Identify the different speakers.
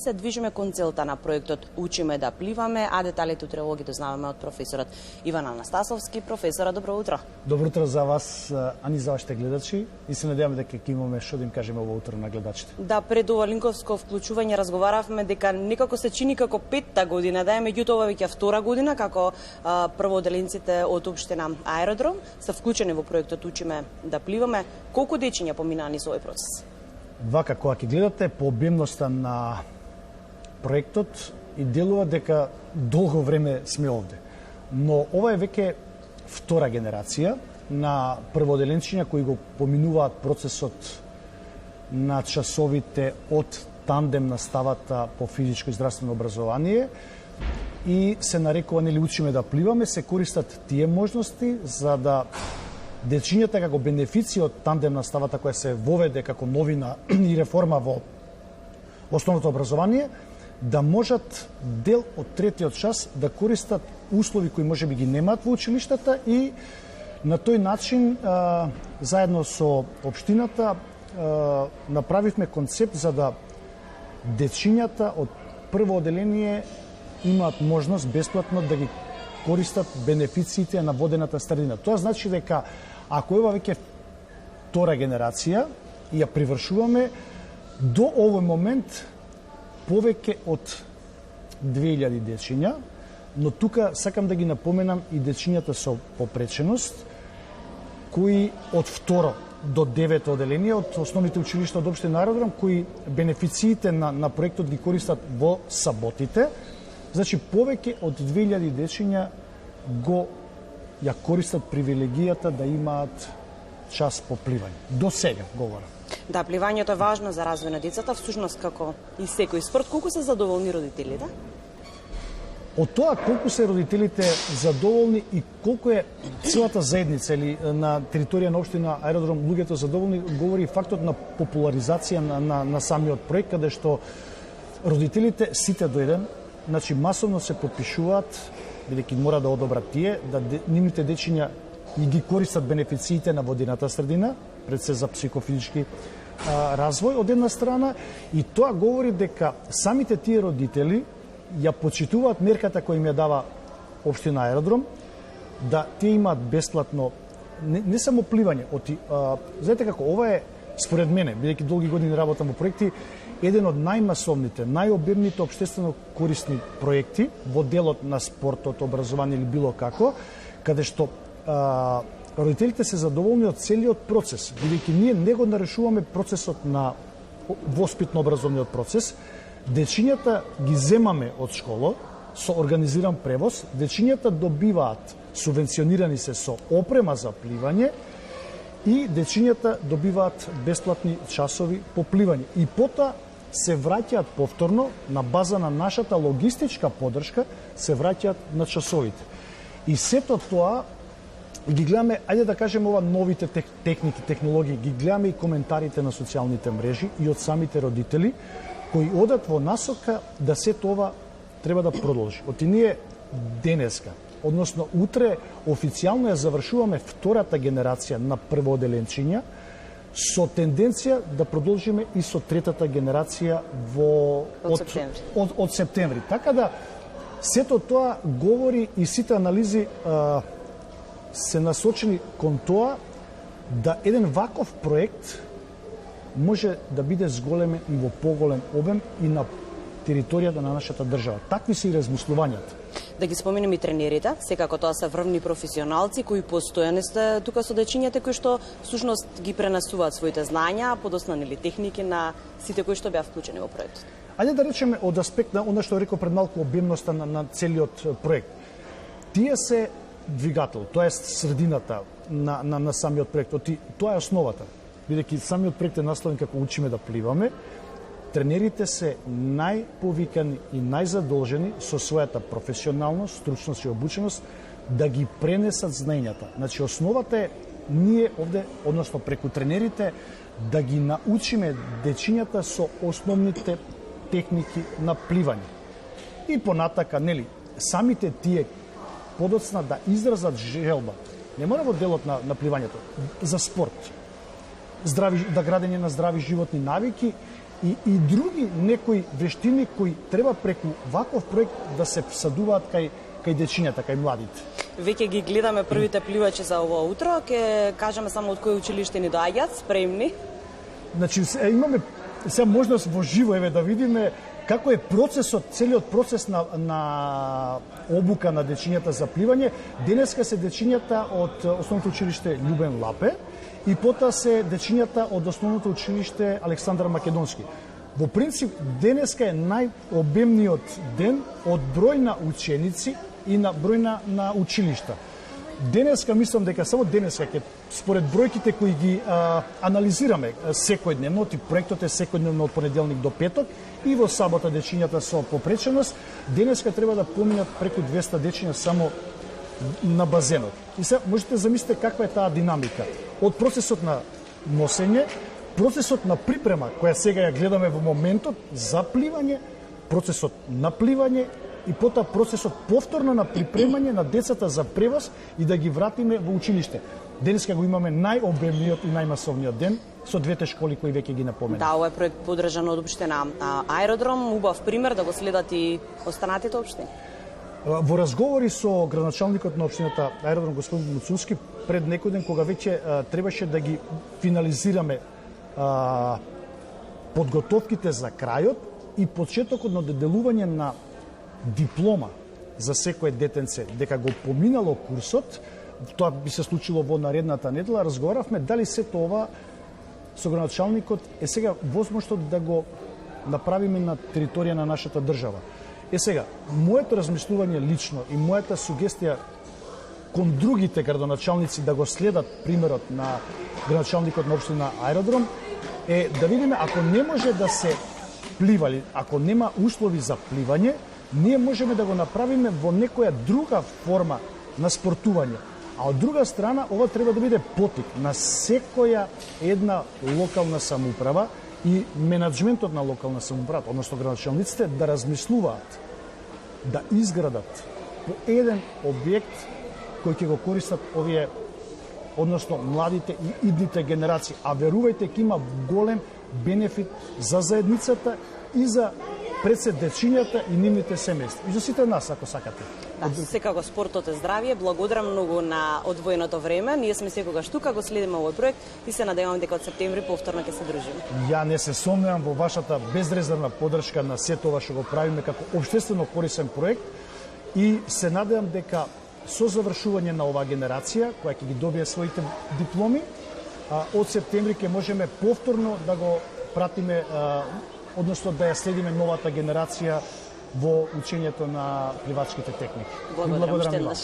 Speaker 1: се движиме кон целта на проектот Учиме да пливаме, а деталите утрево ги дознаваме од професорот Иван Анастасовски. Професора, добро утро.
Speaker 2: Добро утро за вас, ани за вашите гледачи, и се надеваме дека ќе имаме што да им кажеме ово утро на гледачите.
Speaker 1: Да, пред ова линковско вклучување разговаравме дека некако се чини како петта година, да е меѓутоа ова веќе втора година како прводеленците од општина Аеродром се вклучени во проектот Учиме да пливаме. Колку дечиња поминаа низ овој процес?
Speaker 2: Вака, кога ќе гледате по обемноста на проектот и делува дека долго време сме овде. Но ова е веќе втора генерација на прводеленчиња кои го поминуваат процесот на часовите од тандем наставата по физичко и здравствено образование и се нарекува нели Учиме да пливаме, се користат тие можности за да дечињата како бенефици од тандем наставата која се воведе како новина и реформа во основното образование, да можат дел од третиот час да користат услови кои можеби ги немаат во училиштата и на тој начин заедно со општината направивме концепт за да дечињата од прво оделение имаат можност бесплатно да ги користат бенефициите на водената средина. Тоа значи дека ако ева веќе втора генерација и ја привршуваме, до овој момент повеќе од 2000 дечиња, но тука сакам да ги напоменам и дечињата со попреченост, кои од второ до 9 оделение од основните училишта од општина Аеродром, кои бенефициите на проектот ги користат во саботите. Значи, повеќе од 2000 дечиња ја користат привилегијата да имаат час по пливање. До сега, говорам.
Speaker 1: Да, пливањето е важно за развој на децата, всушност како и секој спорт. Колку се задоволни родителите?
Speaker 2: Од тоа колку се родителите задоволни и колку е целата заедница или на територија на општина Аеродром луѓето задоволни, говори фактот на популаризација на самиот проект, каде што родителите сите до еден, значи масовно се подпишуваат, бидејќи мора да одобрат тие, да нивните дечиња и ги користат бенефициите на водената средина, пред се за психофизички развој од една страна, и тоа говори дека самите тие родители ја почитуваат мерката која им ја дава општина Аеродром, да тие имаат бесплатно не само пливање, знаете како, ова е според мене, бидејќи долги години работам во проекти, еден од најмасовните, најобемните општествено корисни проекти во делот на спортот, образование или било како, каде што родителите се задоволни од целиот процес, бидејќи ние не го нарешуваме процесот на воспитно-образовниот процес, дечињата ги земаме од школа со организиран превоз, дечињата добиваат, субвенционирани се со опрема за пливање и дечињата добиваат бесплатни часови по пливање. И потоа се враќаат повторно на база на нашата логистичка подршка, се враќаат на часовите. И сето тоа ги гледаме, ајде да кажеме ова новите техники, технологии, ги гледаме и коментарите на социјалните мрежи и од самите родители, кои одат во насока да сето ова треба да продолжи. Оти ние денеска, односно утре, официјално ја завршуваме втората генерација на првооделенчиња, со тенденција да продолжиме и со третата генерација од септември. Така да, сето тоа говори и сите анализи се насочени кон тоа да еден ваков проект може да биде зголемен и во поголем обем и на територијата на нашата држава. Такви се и размислувањата.
Speaker 1: Да ги споменем и тренерите, секако тоа се врвни професионалци кои постојано сте тука со дечињата кои што всушност ги пренесуваат своите знања, подоснанели техники на сите кои што беа вклучени во проектот.
Speaker 2: Ајде да речеме од аспект на она што реков пред малку обемноста на целиот проект. Тие се двигател, тоа е средината на самиот проект. Тоа е основата. Бидејќи самиот проект е насловен како Учиме да пливаме, тренерите се најповикани и најзадолжени со својата професионалност, стручност и обученост да ги пренесат знаењата. Значи, основата е ние овде, односно преку тренерите, да ги научиме дечињата со основните техники на пливање. И понатака, нели, самите тие подоцна да изразат желба, не мора во делот на пливањето, за спорт, да градење на здрави животни навики и други некои вештини кои треба преку ваков проект да се всадуваат кај дечињата, кај младите.
Speaker 1: Веќе ги гледаме првите пливачи за ово утро, ќе кажеме само од кој училиште ни доаѓаат, спремни.
Speaker 2: Значи имаме сега можност во живо да видиме како е процесот, целиот процес на обука на дечињата за пливање. Денеска се дечињата од основното училиште Љубен Лапе и потоа се дечињата од основното училиште Александар Македонски. Во принцип, денеска е најобемниот ден од број на ученици и на број на училишта. Денеска, мислам дека само денеска ќе според бројките кои ги анализираме секојдневно, проектот е секојдневно од понеделник до петок и во сабота дечињата со попреченост, денеска треба да поминат преку 200 дечиња само на базенот. И сега можете замислите каква е таа динамика. Од процесот на носење, процесот на припрема, која сега ја гледаме во моментот, за пливање, процесот на пливање и потоа процесот повторно на припремање на децата за превоз и да ги вратиме во училиште. Денеска го имаме најобемниот и најмасовниот ден со двете школи кои веќе ги напоменав.
Speaker 1: Да, овој проект поддржан од општина Аеродром, убав пример да го следат и останатите општини.
Speaker 2: Во разговори со градоначалникот на општината Аеродром господин Муцунски пред некој ден кога веќе требаше да ги финализираме подготовките за крајот и почетокот на доделување на диплома за секое детенце дека го поминало курсот, тоа би се случило во наредната недела, разговаравме дали сето ова со градоначалникот е сега возможно да го направиме на територија на нашата држава. Сега, моето размислување лично и мојата сугестија кон другите градоначалници да го следат примерот на градоначалникот на општина Аеродром е да видиме ако не може да се пливали, ако нема услови за пливање, ние можеме да го направиме во некоја друга форма на спортување. А од друга страна, ова треба да биде потик на секоја една локална самоуправа и менаџментот на локална самоуправа, односно градоначалниците, да размислуваат, да изградат по еден објект кој ќе го користат овие, односно младите и идните генерации. А верувајте, ќе има голем бенефит за заедницата и за пред се дечињата и нивните семејства. И за сите нас, ако сакате.
Speaker 1: Да, секако спортот е здравје. Благодарам многу на одвоеното време. Ние сме секогаш тука, го следиме овој проект и се надевам дека од септември повторно ќе се дружиме.
Speaker 2: Ја не се сомневам во вашата безрезервна поддршка на сето ова што го правиме како општествено корисен проект и се надевам дека со завршување на оваа генерација, која ќе ги добие своите дипломи, од септември ќе можеме повторно да го пратиме, односно да ја следиме новата генерација во учењето на пливачките техники.
Speaker 1: Благодарам уште еднаш.